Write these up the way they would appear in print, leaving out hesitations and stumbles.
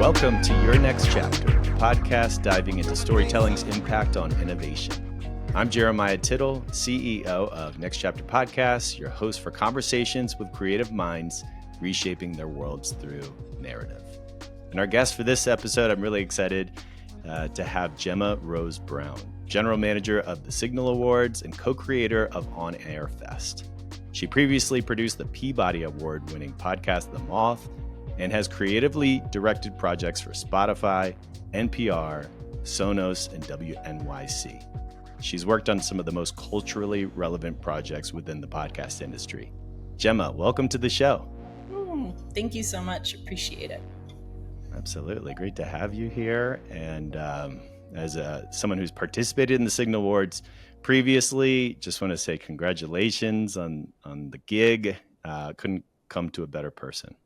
Welcome to Your Next Chapter, a podcast diving into storytelling's impact on innovation. I'm Jeremiah Tittle, CEO of Next Chapter Podcasts, your host for conversations with creative minds reshaping their worlds through narrative. And our guest for this episode, I'm really excited to have Jemma Rose Brown, General Manager of the Signal Awards and co-creator of On Air Fest. She previously produced the Peabody Award-winning podcast The Moth and has creatively directed projects for Spotify, NPR, Sonos, and WNYC. She's worked on some of the most culturally relevant projects within the podcast industry. Jemma, welcome to the show. Thank you so much. Appreciate it. Absolutely. Great to have you here. And as someone who's participated in the Signal Awards previously, just want to say congratulations on the gig. Couldn't come to a better person.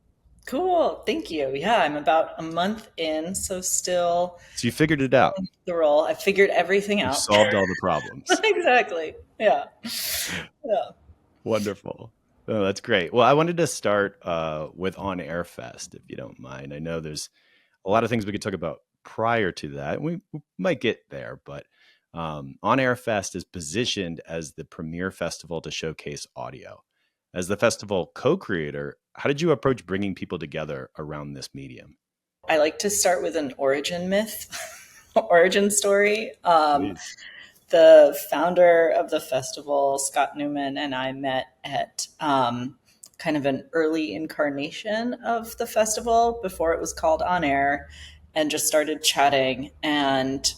Cool. Thank you. Yeah, I'm about a month in, so still. So you figured it out. The role. I figured everything out. You solved all the problems. Exactly. Yeah. Wonderful. Oh, that's great. Well, I wanted to start with On Air Fest, if you don't mind. I know there's a lot of things we could talk about prior to that. We might get there, but On Air Fest is positioned as the premier festival to showcase audio. As the festival co-creator, how did you approach bringing people together around this medium? I like to start with an origin myth, origin story. The founder of the festival, Scott Newman, and I met at kind of an early incarnation of the festival before it was called On Air, and just started chatting and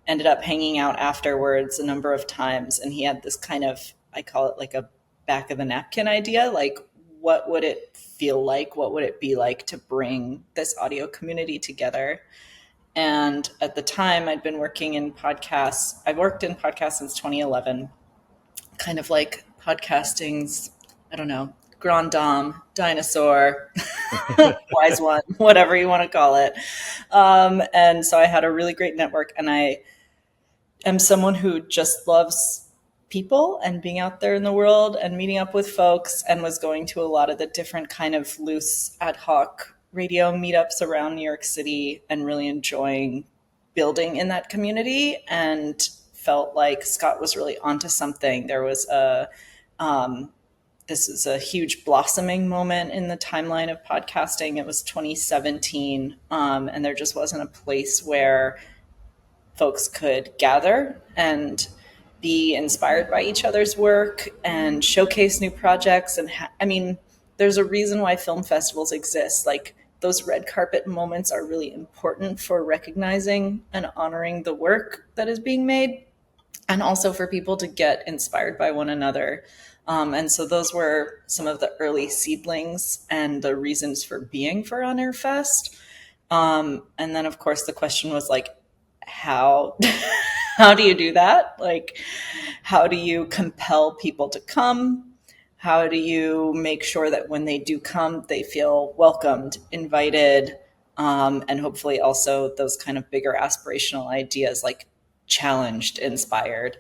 ended up hanging out afterwards a number of times. And he had this kind of, I call it like a back of the napkin idea, like what would it feel like? What would it be like to bring this audio community together? And at the time I'd been working in podcasts. I've worked in podcasts since 2011, kind of like podcasting's, I don't know, grand dame, dinosaur, wise one, whatever you want to call it. And so I had a really great network, and I am someone who just loves people and being out there in the world and meeting up with folks, and was going to a lot of the different kind of loose ad hoc radio meetups around New York City and really enjoying building in that community, and felt like Scott was really onto something. There was this is a huge blossoming moment in the timeline of podcasting. It was 2017, and there just wasn't a place where folks could gather and be inspired by each other's work and showcase new projects. And there's a reason why film festivals exist. Like, those red carpet moments are really important for recognizing and honoring the work that is being made, and also for people to get inspired by one another. And so those were some of the early seedlings and the reasons for being for On Air Fest. And then, of course, the question was like, how do you do that? Like, how do you compel people to come? How do you make sure that when they do come, they feel welcomed, invited, and hopefully also those kind of bigger aspirational ideas, like challenged, inspired.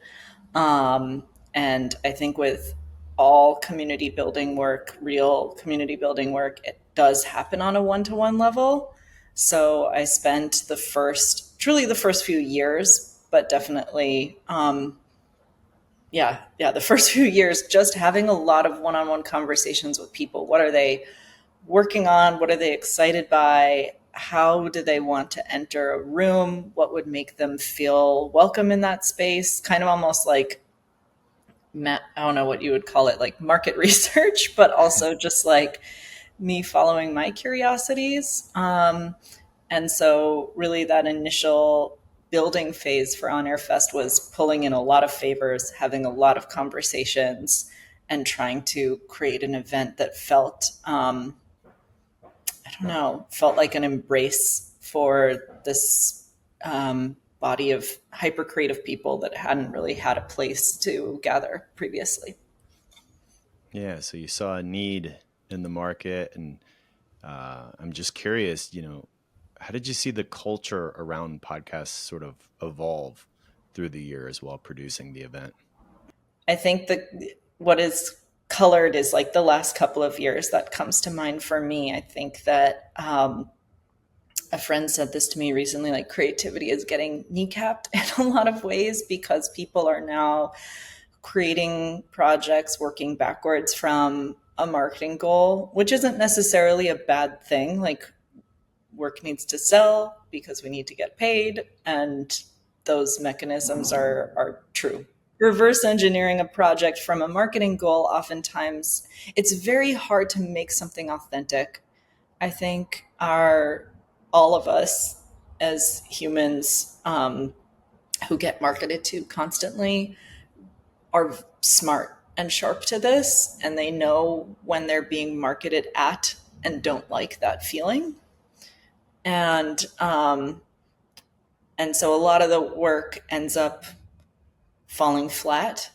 And I think with all community building work, real community building work, it does happen on a one-to-one level. So I spent the first few years, but definitely, the first few years just having a lot of one-on-one conversations with people. What are they working on? What are they excited by? How do they want to enter a room? What would make them feel welcome in that space? Kind of almost like, I don't know what you would call it, like market research, but also just like me following my curiosities. And so really that initial building phase for On Air Fest was pulling in a lot of favors, having a lot of conversations, and trying to create an event that felt, felt like an embrace for this body of hyper creative people that hadn't really had a place to gather previously. Yeah, so you saw a need in the market, and I'm just curious, how did you see the culture around podcasts sort of evolve through the years while producing the event? I think that what is colored is like the last couple of years that comes to mind for me. I think that a friend said this to me recently, like creativity is getting kneecapped in a lot of ways because people are now creating projects working backwards from a marketing goal, which isn't necessarily a bad thing. Like work needs to sell because we need to get paid, and those mechanisms are true. Reverse engineering a project from a marketing goal, oftentimes it's very hard to make something authentic. I think our all of us as humans who get marketed to constantly are smart and sharp to this, and they know when they're being marketed at and don't like that feeling. And and so a lot of the work ends up falling flat.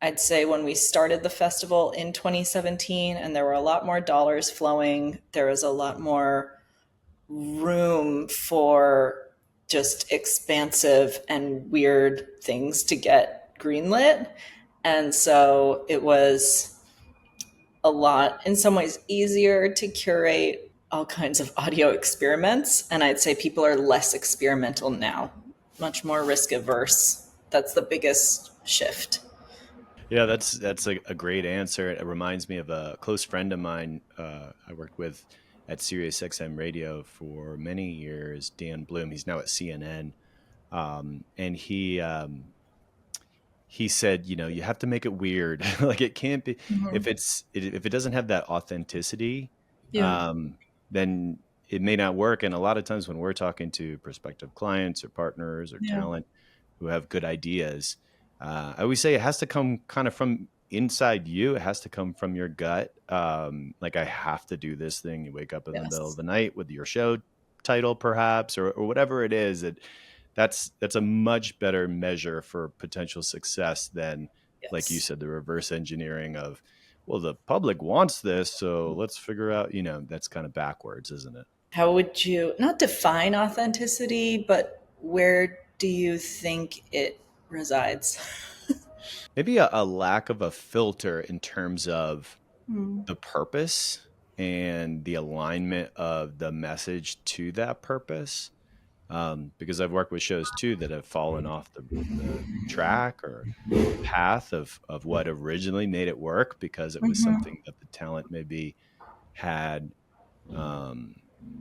I'd say when we started the festival in 2017, and there were a lot more dollars flowing, there was a lot more room for just expansive and weird things to get greenlit. And so it was a lot, in some ways, easier to curate all kinds of audio experiments. And I'd say people are less experimental now, much more risk averse. That's the biggest shift. Yeah, that's a great answer. It reminds me of a close friend of mine I worked with at Sirius XM Radio for many years, Dan Bloom. He's now at CNN. And he said, you have to make it weird. Like it can't be Mhm. if it doesn't have that authenticity, Yeah. um, then it may not work. And a lot of times when we're talking to prospective clients or partners or Yeah. talent who have good ideas, I always say it has to come kind of from inside you. It has to come from your gut. Like I have to do this thing. You wake up in the middle of Yes. the night with your show title, perhaps, or whatever it is. That's a much better measure for potential success than, like you Yes. said, the reverse engineering of, well, the public wants this, so let's figure out, that's kind of backwards, isn't it? How would you not define authenticity, but where do you think it resides? Maybe a lack of a filter in terms of Hmm. the purpose and the alignment of the message to that purpose. Because I've worked with shows too that have fallen off the track or the path of what originally made it work because it was Mhm. something that the talent maybe had um,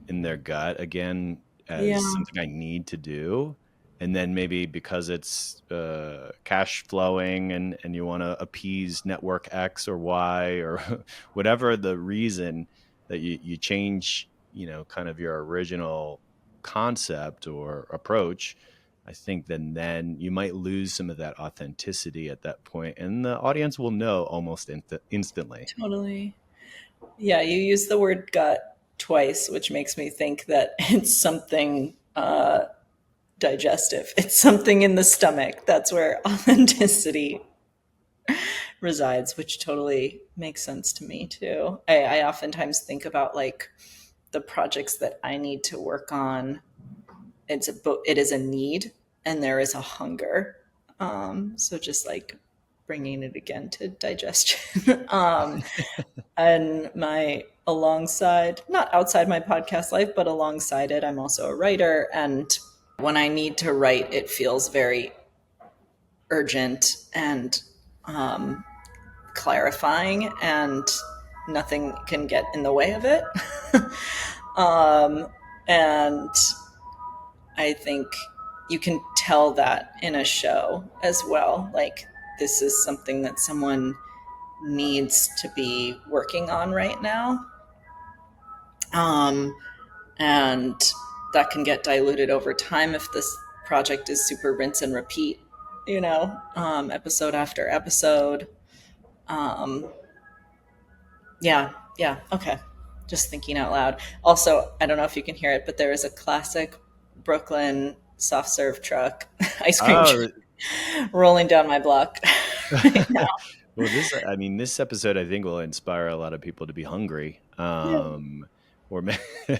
in their gut again as Yeah. something I need to do. And then maybe because it's cash flowing and you want to appease network X or Y or whatever the reason that you change, kind of your original concept or approach, I think then you might lose some of that authenticity at that point, and the audience will know almost instantly. Totally. Yeah, you use the word gut twice, which makes me think that it's something digestive. It's something in the stomach. That's where authenticity resides, which totally makes sense to me too. I oftentimes think about like the projects that I need to work on. It is a need and there is a hunger. So just like bringing it again to digestion. And my alongside, not outside my podcast life, but alongside it, I'm also a writer. And when I need to write, it feels very urgent and um, clarifying, and nothing can get in the way of it. And I think you can tell that in a show as well. Like, this is something that someone needs to be working on right now. Um, and that can get diluted over time if this project is super rinse and repeat, episode after episode. Um, yeah, yeah, okay. Just thinking out loud. Also, I don't know if you can hear it, but there is a classic Brooklyn soft serve truck, ice cream truck, Oh, rolling down my block right now. well, this episode, I think, will inspire a lot of people to be hungry, Yeah, or a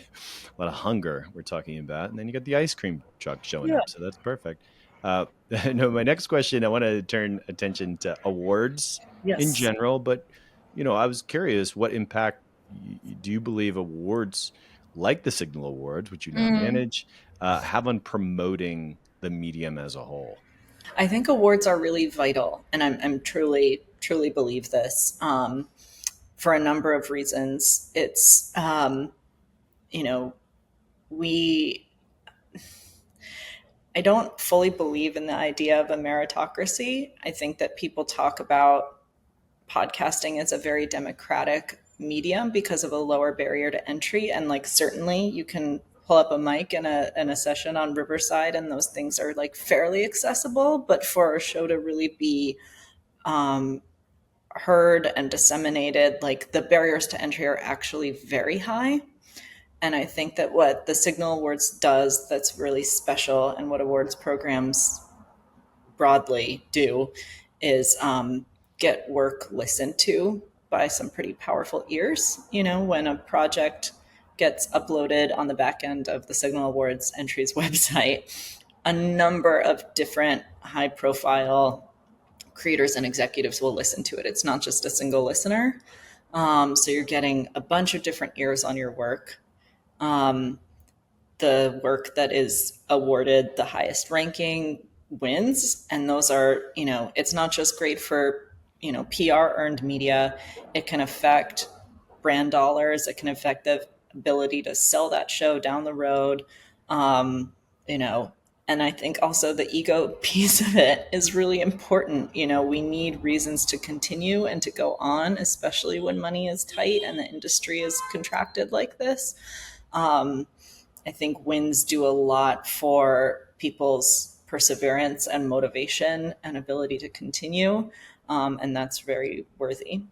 lot of hunger we're talking about. And then you got the ice cream truck showing yeah, up. So that's perfect. No, my next question, I want to turn attention to awards in yes. general, but, I was curious what impact do you believe awards like the Signal Awards, which you now Mm. manage, have on promoting the medium as a whole? I think awards are really vital, and I'm truly believe this, for a number of reasons. It's you know we I don't fully believe in the idea of a meritocracy. I think that people talk about podcasting as a very democratic medium because of a lower barrier to entry. And like, certainly you can pull up a mic in a session on Riverside and those things are like fairly accessible. But for a show to really be um, heard and disseminated, like the barriers to entry are actually very high. And I think that what the Signal Awards does that's really special, and what awards programs broadly do, is get work listened to by some pretty powerful ears. You know, when a project gets uploaded on the back end of the Signal Awards entries website, a number of different high profile creators and executives will listen to it. It's not just a single listener. So you're getting a bunch of different ears on your work. Um, the work that is awarded the highest ranking wins. And those are, it's not just great for, PR earned media. It can affect brand dollars. It can affect the ability to sell that show down the road. Um, you know, and I think also the ego piece of it is really important. We need reasons to continue and to go on, especially when money is tight and the industry is contracted like this. Um, I think wins do a lot for people's perseverance and motivation and ability to continue. And that's very worthy.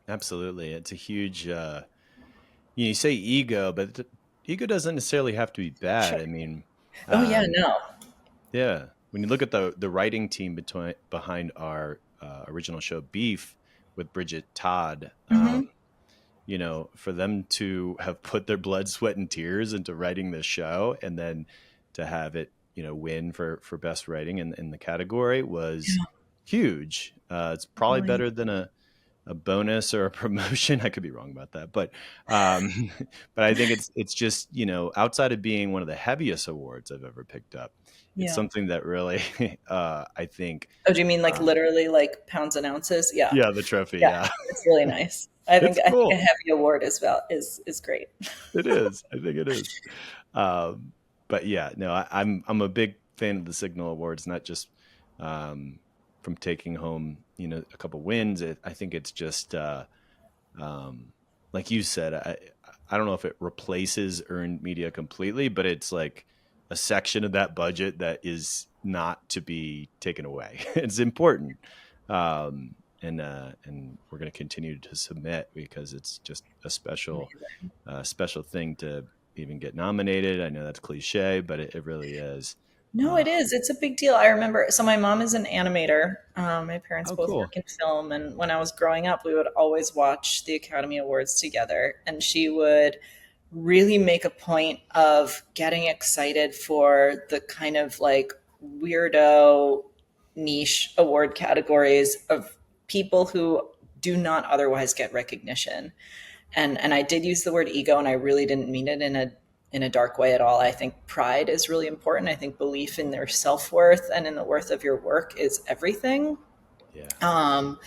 Absolutely. It's a huge, you say ego, but ego doesn't necessarily have to be bad. Sure. I mean, Oh, yeah, um, no. yeah, when you look at the writing team behind our original show Beef with Bridget Todd, Hmm. for them to have put their blood, sweat, and tears into writing this show, and then to have it, win for best writing in the category was Yeah. huge. It's probably Oh, yeah. better than a bonus or a promotion. I could be wrong about that, um, but I think it's just outside of being one of the heaviest awards I've ever picked up, it's Yeah. something that really I think Oh, do you mean like um, literally like pounds and ounces? Yeah. yeah, the trophy, Yeah. yeah. It's really nice. I think It's I think a cool. heavy award is great. It is. I think it is. Um, but yeah, no, I'm a big fan of the Signal Awards, not just um, from taking home a couple wins. I think it's just um, like you said. I don't know if it replaces earned media completely, but it's like a section of that budget that is not to be taken away. It's important. And we're going to continue to submit because it's just a special thing to even get nominated. I know that's cliche, but it really is. No, Uh, it is. It's a big deal. I remember. So my mom is an animator. My parents oh, both cool. work in film, and when I was growing up, we would always watch the Academy Awards together. And she would really make a point of getting excited for the kind of like weirdo niche award categories of people who do not otherwise get recognition. And I did use the word ego, and I really didn't mean it in a dark way at all. I think pride is really important. I think belief in their self-worth and in the worth of your work is everything. Yeah. um,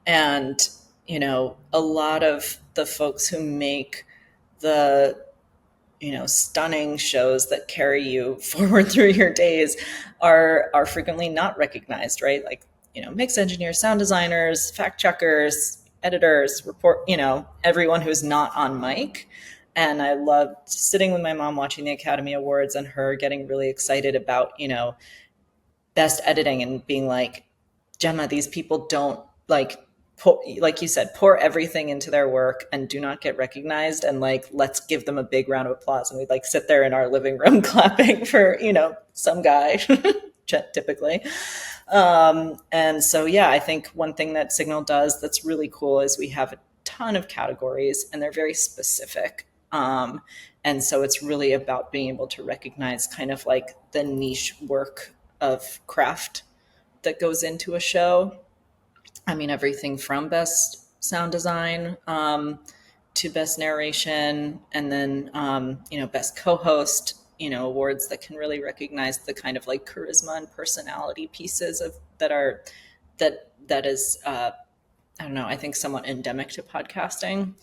and a lot of the folks who make the stunning shows that carry you forward through your days are frequently not recognized, right? Like, mix engineers, sound designers, fact checkers, editors, report, everyone who's not on mic. And I loved sitting with my mom watching the Academy Awards and her getting really excited about, best editing and being like, Gemma, these people don't like like you said, pour everything into their work and do not get recognized. And like, let's give them a big round of applause. And we'd like sit there in our living room clapping for, some guy typically. And so, yeah, I think one thing that Signal does that's really cool is we have a ton of categories and they're very specific. And so it's really about being able to recognize kind of like the niche work of craft that goes into a show. I mean, everything from best sound design to best narration, and then best co-host, awards that can really recognize the kind of like charisma and personality pieces of that is I don't know, I think somewhat endemic to podcasting.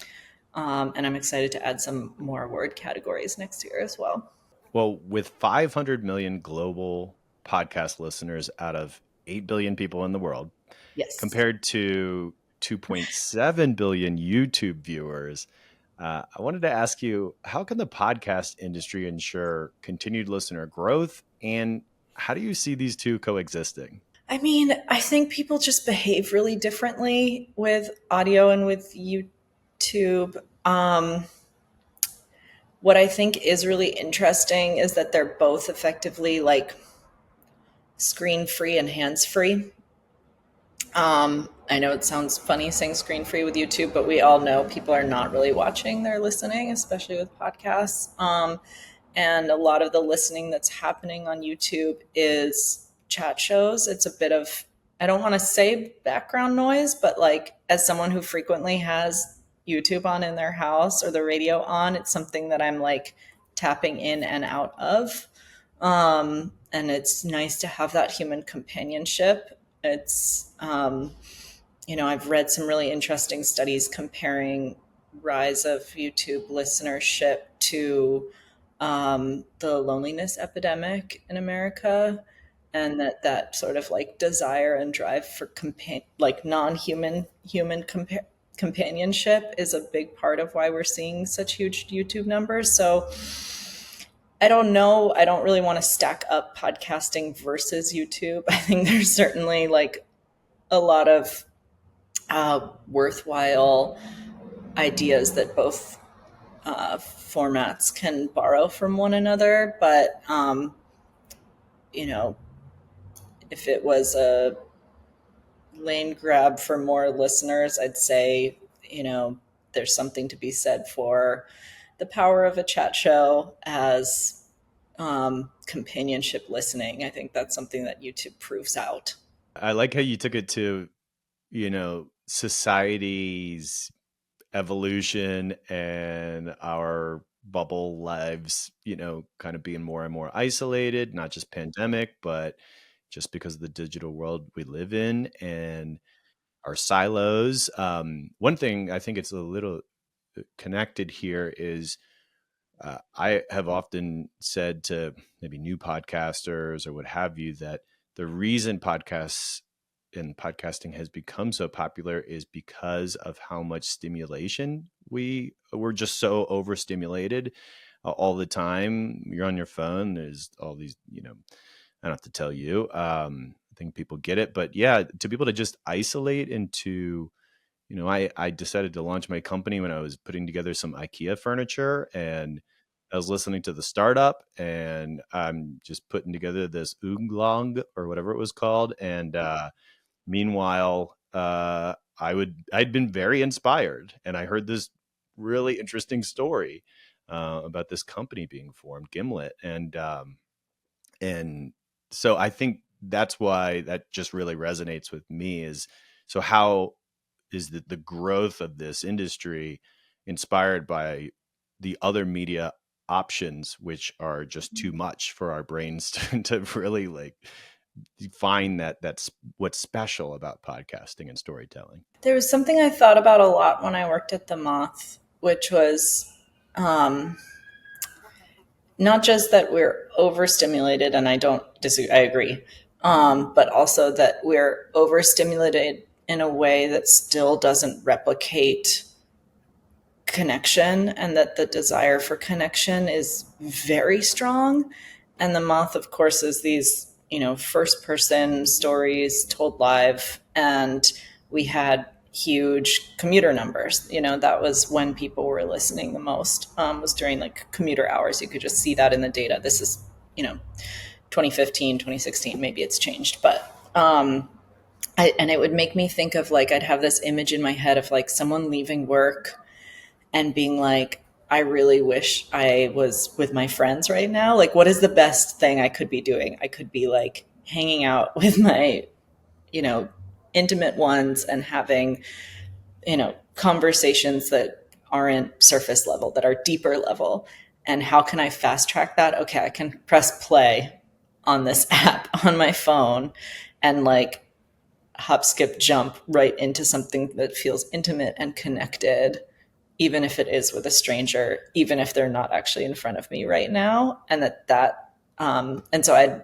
And I'm excited to add some more award categories next year as well. Well, with 500 million global podcast listeners out of 8 billion people in the world, Yes. compared to 2.7 billion YouTube viewers, I wanted to ask you, how can the podcast industry ensure continued listener growth? And how do you see these two coexisting? I mean, I think people just behave really differently with audio and with YouTube. What I think is really interesting is that they're both effectively like screen free and hands free. I know it sounds funny saying screen free with YouTube, but we all know people are not really watching, they're listening, especially with podcasts. And a lot of the listening that's happening on YouTube is chat shows. It's a bit of, I don't want to say background noise, but like as someone who frequently has YouTube on in their house or the radio on, it's something that I'm like tapping in and out of. And it's nice to have that human companionship. It's, I've read some really interesting studies comparing rise of YouTube listenership to the loneliness epidemic in America, and that sort of like desire and drive for like non-human companionship is a big part of why we're seeing such huge YouTube numbers. So I don't know. I don't really want to stack up podcasting versus YouTube. I think there's certainly like a lot of worthwhile ideas that both formats can borrow from one another. But, if it was a lane grab for more listeners, I'd say, there's something to be said for the power of a chat show as companionship listening. I think that's something that YouTube proves out. I like how you took it to, society's evolution and our bubble lives, kind of being more and more isolated, not just pandemic, but just because of the digital world we live in and our silos. One thing I think it's a little connected here is I have often said to maybe new podcasters or what have you that the reason podcasts and podcasting has become so popular is because of how much stimulation we're just so overstimulated all the time. You're on your phone. There's all these, I don't have to tell you. I think people get it, but yeah, to be able to just isolate into, I decided to launch my company when I was putting together some IKEA furniture, and I was listening to the startup, and I'm just putting together this oolong or whatever it was called. And meanwhile, I'd been very inspired, and I heard this really interesting story about this company being formed, Gimlet, and so I think that's why that just really resonates with me. Is so how is the growth of this industry inspired by the other media options, which are just too much for our brains to really like find that's what's special about podcasting and storytelling. There was something I thought about a lot when I worked at the Moth, which was not just that we're overstimulated, and I don't disagree, I agree, but also that we're overstimulated in a way that still doesn't replicate connection, and that the desire for connection is very strong. And the Moth, of course, is these, first person stories told live. And we had huge commuter numbers. That was when people were listening the most, was during like commuter hours. You could just see that in the data. This is, 2015, 2016, maybe it's changed. But, and it would make me think of like, I'd have this image in my head of like someone leaving work and being like, I really wish I was with my friends right now. Like, what is the best thing I could be doing? I could be like hanging out with my, intimate ones and having, conversations that aren't surface level, that are deeper level. And how can I fast track that? Okay, I can press play on this app on my phone and like hop, skip, jump right into something that feels intimate and connected, even if it is with a stranger, even if they're not actually in front of me right now. And and so I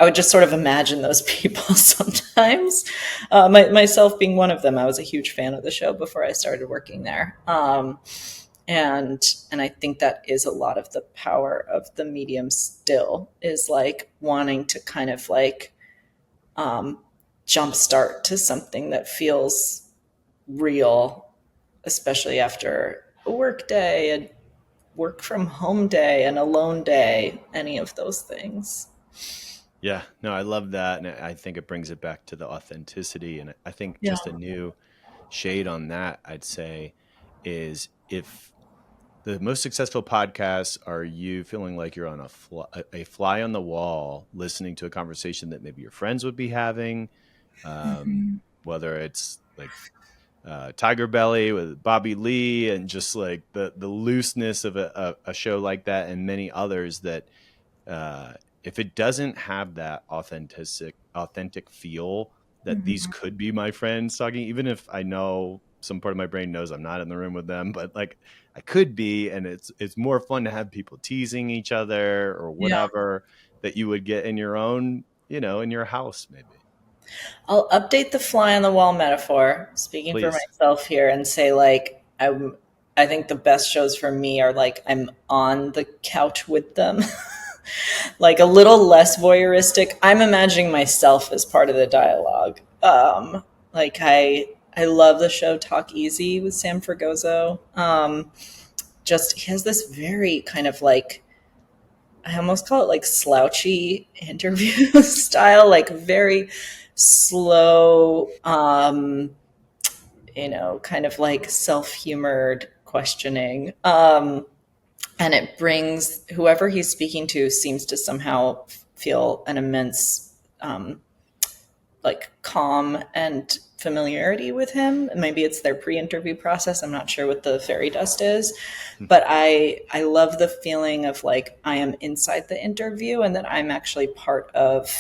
would just sort of imagine those people sometimes, myself being one of them. I was a huge fan of the show before I started working there. And I think that is a lot of the power of the medium still, is like wanting to kind of like jumpstart to something that feels real, especially after a work day, a work from home day, an alone day, any of those things. Yeah, no, I love that. And I think it brings it back to the authenticity. And I think Yeah. just a new shade on that, I'd say, is if the most successful podcasts are you feeling like you're on a fly on the wall, listening to a conversation that maybe your friends would be having, Mhm. whether it's like Tiger Belly with Bobby Lee and just like the looseness of a show like that, and many others that uh, if it doesn't have that authentic feel that these Mhm. could be my friends talking, even if I know some part of my brain knows I'm not in the room with them, but like I could be, and it's more fun to have people teasing each other or Yeah. whatever that you would get in your own, in your house, maybe. I'll update the fly on the wall metaphor, speaking for Please. myself here, and say like I think the best shows for me are like I'm on the couch with them. Like a little less voyeuristic. I'm imagining myself as part of the dialogue. Like I love the show Talk Easy with Sam Fragoso. Just he has this very kind of like, I almost call it like slouchy interview style, like very slow, kind of like self-humored questioning. And it brings whoever he's speaking to seems to somehow feel an immense like calm and familiarity with him. Maybe it's their pre-interview process. I'm not sure what the fairy dust is, but I love the feeling of like I am inside the interview and that I'm actually part of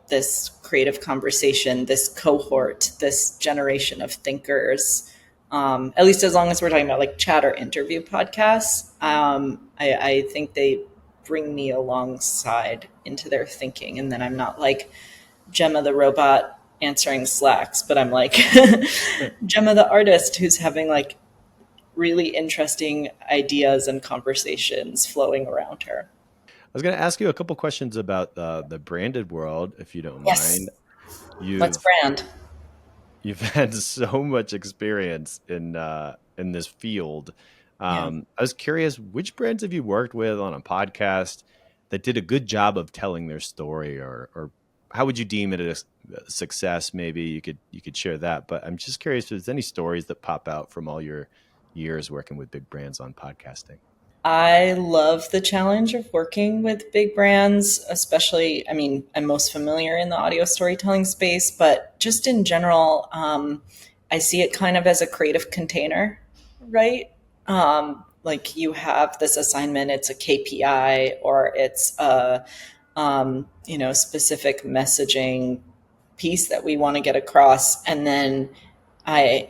this creative conversation, this cohort, this generation of thinkers. At least as long as we're talking about like chatter interview podcasts, I think they bring me alongside into their thinking, and then I'm not like Gemma the robot answering slacks, but I'm like Gemma the artist who's having like really interesting ideas and conversations flowing around her. I was going to ask you a couple questions about the branded world, if you don't Yes. mind. Let's You've brand. you've had so much experience in this field. Yeah. I was curious, which brands have you worked with on a podcast that did a good job of telling their story, or how would you deem it a success? Maybe you could share that. But I'm just curious if there's any stories that pop out from all your years working with big brands on podcasting. I love the challenge of working with big brands, especially, I mean, I'm most familiar in the audio storytelling space, but just in general, I see it kind of as a creative container, right? Like you have this assignment, it's a KPI or it's a, specific messaging piece that we want to get across. And then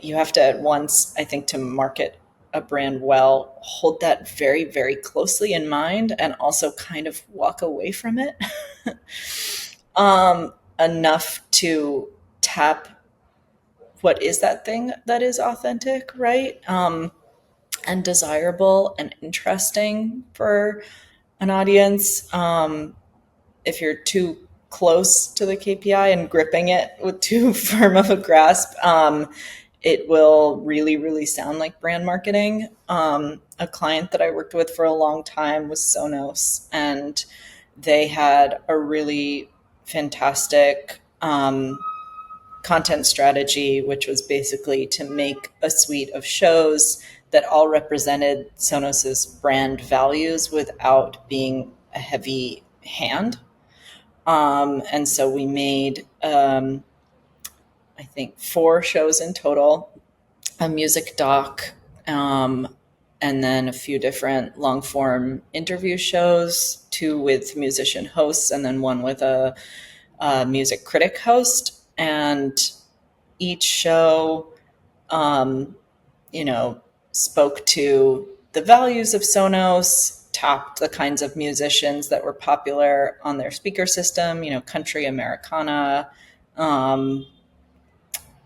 you have to at once, I think, to market a brand well, hold that very, very closely in mind and also kind of walk away from it enough to tap what is that thing that is authentic, right? And desirable and interesting for an audience. If you're too close to the KPI and gripping it with too firm of a grasp, it will really, really sound like brand marketing. A client that I worked with for a long time was Sonos, and they had a really fantastic content strategy, which was basically to make a suite of shows that all represented Sonos's brand values without being a heavy hand. And so we made, I think, 4 shows in total, a music doc, and then a few different long form interview shows, 2 with musician hosts, and then 1 with a music critic host. And each show, you know, spoke to the values of Sonos, tapped the kinds of musicians that were popular on their speaker system, country, Americana,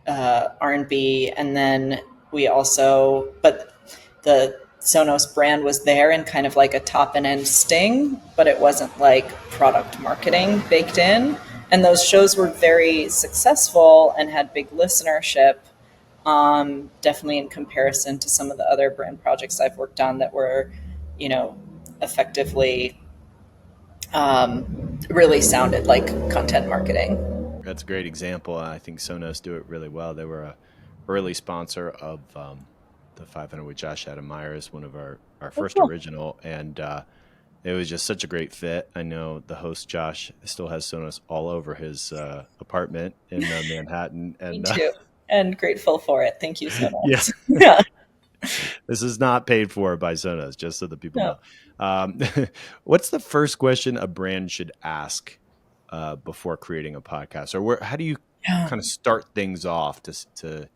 R&B. And then we also, but the Sonos brand was there in kind of like a top and end sting, but it wasn't like product marketing baked in. And those shows were very successful and had big listenership, definitely in comparison to some of the other brand projects I've worked on that were, effectively really sounded like content marketing. That's a great example. I think Sonos do it really well. They were a early sponsor of the 500 with Josh Adam Myers, one of our first original, and it was just such a great fit. I know the host Josh still has Sonos all over his apartment in Manhattan, and Me too. And grateful for it. Thank you so much. Yeah. Yeah. This is not paid for by Sonos, just so that people know. What's the first question a brand should ask before creating a podcast, or how do you kind of start things off to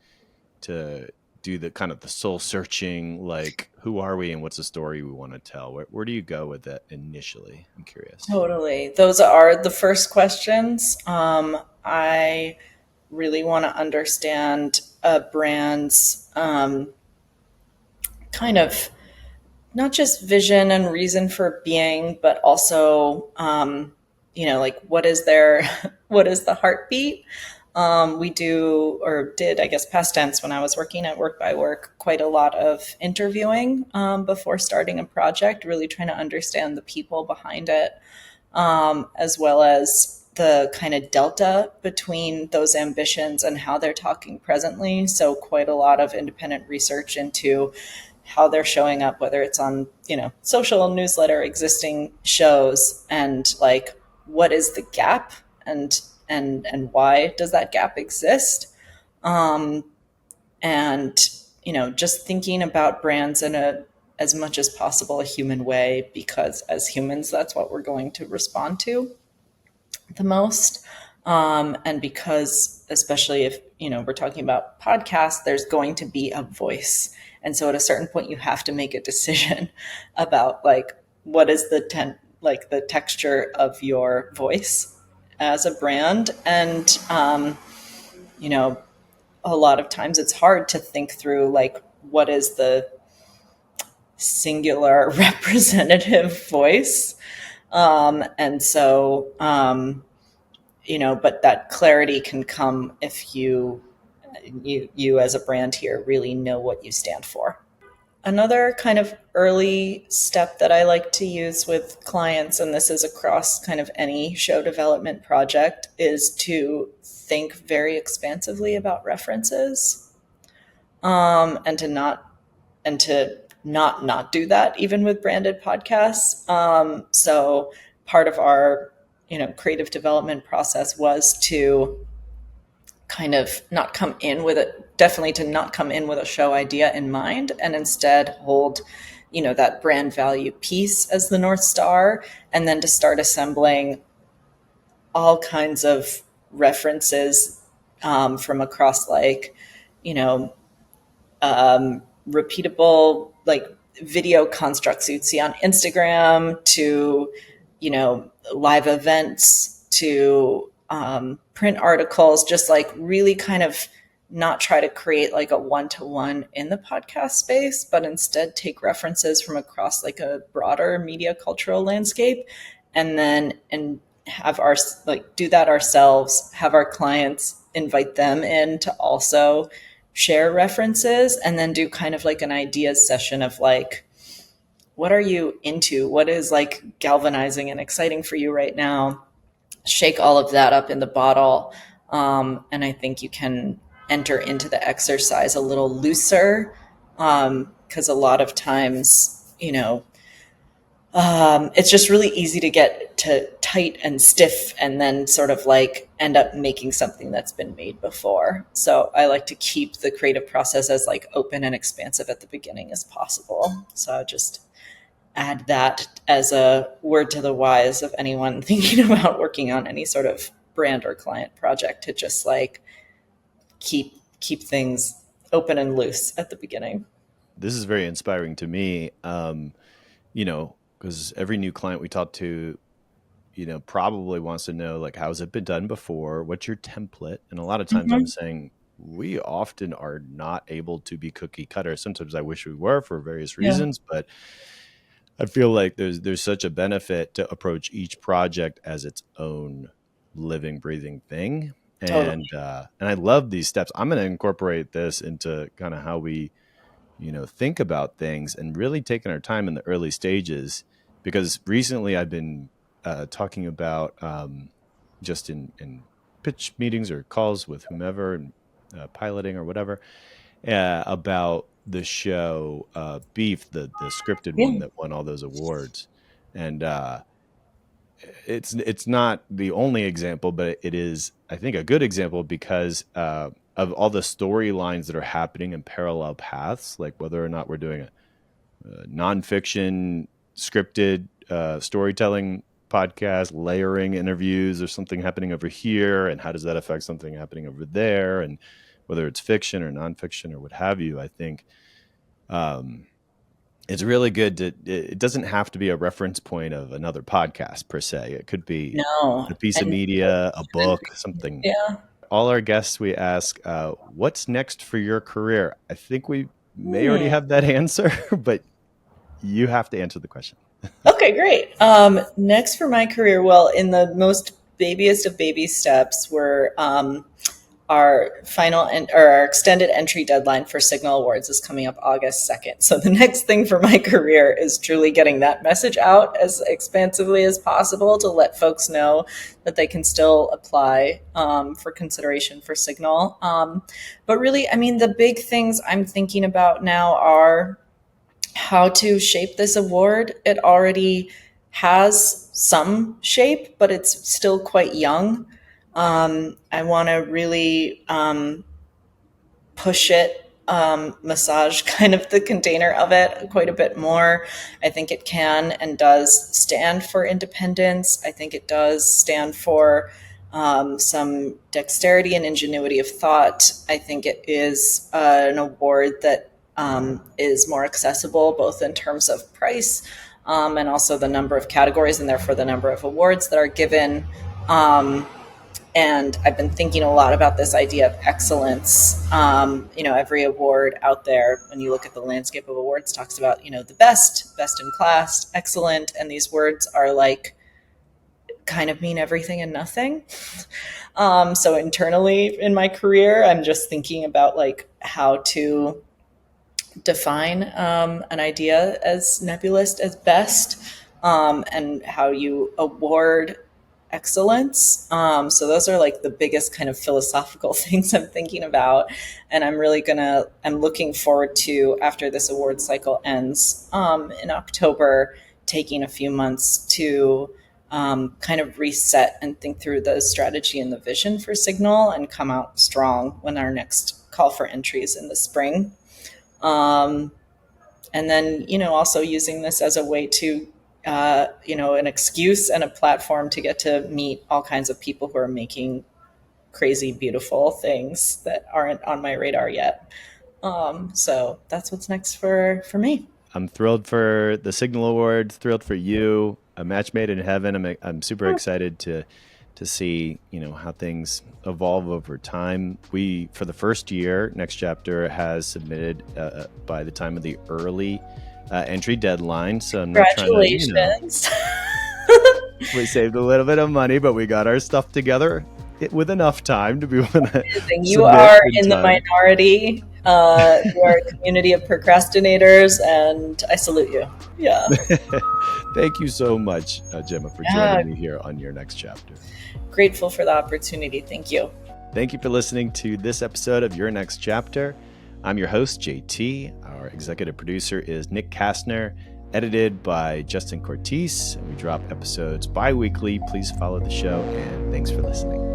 do the kind of the soul searching, like who are we and what's the story we want to tell? Where do you go with it initially? I'm curious. Totally. Those are the first questions. I really want to understand a brand's kind of not just vision and reason for being, but also, like what is the heartbeat? We do, or did, I guess, past tense, when I was working at Work by Work, quite a lot of interviewing before starting a project, really trying to understand the people behind it, as well as the kind of delta between those ambitions and how they're talking presently. So quite a lot of independent research into how they're showing up, whether it's on, social, newsletter, existing shows, and like, what is the gap and why does that gap exist? And, just thinking about brands in as much as possible, a human way, because as humans, that's what we're going to respond to the most. And because, especially if, we're talking about podcasts, there's going to be a voice. And so at a certain point, you have to make a decision about like, what is the texture of your voice as a brand. And, a lot of times it's hard to think through like, what is the singular representative voice? And so, but that clarity can come if you as a brand here really know what you stand for. Another kind of early step that I like to use with clients, and this is across kind of any show development project, is to think very expansively about references, and to not do that even with branded podcasts. So part of our creative development process was to kind of not come in with a show idea in mind, and instead hold, that brand value piece as the North Star, and then to start assembling all kinds of references from across like, repeatable like video constructs you'd see on Instagram to, live events to print articles, just like really kind of not try to create like a one-to-one in the podcast space, but instead take references from across like a broader media cultural landscape, and have do that ourselves, have our clients invite them in to also share references, and then do kind of like an ideas session of like, what are you into? What is like galvanizing and exciting for you right now? Shake all of that up in the bottle. And I think you can enter into the exercise a little looser, because a lot of times, it's just really easy to get to tight and stiff and then sort of like end up making something that's been made before. So I like to keep the creative process as like open and expansive at the beginning as possible. So I just add that as a word to the wise of anyone thinking about working on any sort of brand or client project, to just like keep things open and loose at the beginning. This is very inspiring to me, because every new client we talk to, probably wants to know, like, how's it been done before? What's your template? And a lot of times I'm saying we often are not able to be cookie cutter. Sometimes I wish we were for various reasons, but I feel like there's such a benefit to approach each project as its own living, breathing thing. Totally. And I love these steps. I'm going to incorporate this into kind of how we, think about things, and really taking our time in the early stages, because recently I've been talking about just in pitch meetings or calls with whomever, and piloting or whatever, about the show Beef, the scripted one that won all those awards. And it's not the only example, but it is, I think, a good example because of all the storylines that are happening in parallel paths, like whether or not we're doing a nonfiction scripted storytelling podcast, layering interviews, or something happening over here, and how does that affect something happening over there, and whether it's fiction or nonfiction or what have you. I think it's really good to, it doesn't have to be a reference point of another podcast per se. It could be a piece of media, a book, something. Yeah. All our guests, we ask, what's next for your career? I think we may already have that answer, but you have to answer the question. Okay, great. Next for my career, well, in the most babiest of baby steps, we're our our extended entry deadline for Signal Awards is coming up August 2nd. So the next thing for my career is truly getting that message out as expansively as possible to let folks know that they can still apply for consideration for Signal. But really, I mean, the big things I'm thinking about now are how to shape this award. It already has some shape, but it's still quite young. I want to really push it, massage kind of the container of it quite a bit more. I think it can and does stand for independence. I think it does stand for some dexterity and ingenuity of thought. I think it is an award that is more accessible, both in terms of price and also the number of categories, and therefore the number of awards that are given. And I've been thinking a lot about this idea of excellence. Every award out there, when you look at the landscape of awards, talks about, the best in class, excellent. And these words are like kind of mean everything and nothing. So internally in my career, I'm just thinking about like how to define an idea as nebulous as best, and how you award excellence. So those are like the biggest kind of philosophical things I'm thinking about. And I'm looking forward to, after this award cycle ends in October, taking a few months to kind of reset and think through the strategy and the vision for Signal and come out strong when our next call for entries in the spring. And then, also using this as a way to an excuse and a platform to get to meet all kinds of people who are making crazy, beautiful things that aren't on my radar yet. So that's what's next for me. I'm thrilled for the Signal Awards, thrilled for you, a match made in heaven. I'm super excited to see, how things evolve over time. We, for the first year, Next Chapter has submitted by the time of the early entry deadline. So I'm not Congratulations. trying to, we saved a little bit of money, but we got our stuff together with enough time to be able to. You are in the minority. You are a community of procrastinators, and I salute you. Yeah. Thank you so much, Jemma, for joining me here on Your Next Chapter. Grateful for the opportunity. Thank you. Thank you for listening to this episode of Your Next Chapter. I'm your host, JT. Our executive producer is Nick Kastner. edited by Justin Cortese, and we drop episodes bi-weekly. Please follow the show, and thanks for listening.